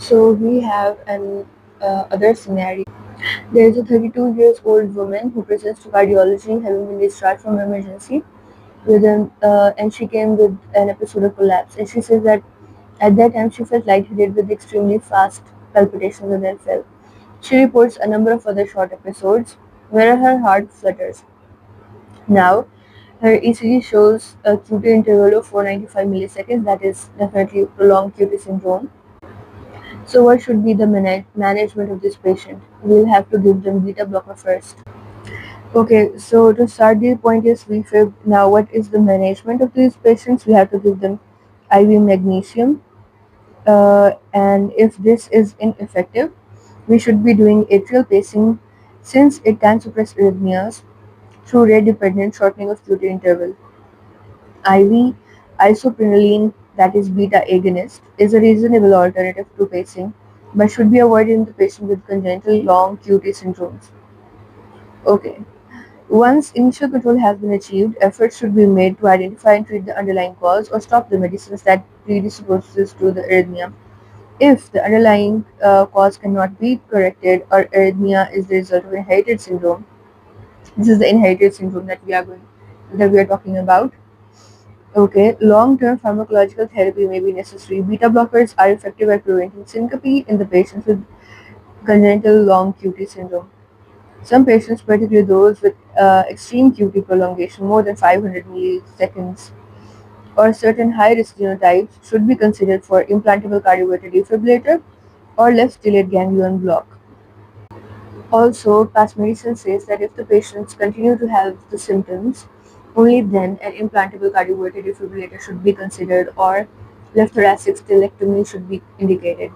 So we have an other scenario. There is a 32 years old woman who presents to cardiology having been discharged from emergency and she came with an episode of collapse. And she says that at that time she felt lightheaded with extremely fast palpitations and then fell. She reports a number of other short episodes where her heart flutters. Now, her ECG shows a QT interval of 495 milliseconds, that is definitely prolonged QT syndrome. So what should be the management of this patient? We'll have to give them beta blocker first. Okay, so to start the point is refib. Now what is the management of these patients? We have to give them IV magnesium. And if this is ineffective, we should be doing atrial pacing since it can suppress arrhythmias through rate-dependent shortening of QT interval. IV isoprenaline, that is beta agonist, is a reasonable alternative to pacing, but should be avoided in the patient with congenital long QT syndromes. Okay. Once initial control has been achieved, efforts should be made to identify and treat the underlying cause or stop the medicines that predisposes to the arrhythmia. If the underlying cause cannot be corrected or arrhythmia is the result of inherited syndrome, this is the inherited syndrome that we are talking about. Okay, long-term pharmacological therapy may be necessary. Beta blockers are effective at preventing syncope in the patients with congenital long QT syndrome. Some patients, particularly those with extreme QT prolongation more than 500 milliseconds, or certain high-risk genotypes, should be considered for implantable cardioverter defibrillator or left delayed ganglion block. Also, past medicine says that if the patients continue to have the symptoms, only then an implantable cardioverter defibrillator should be considered or left thoracic stenectomy should be indicated.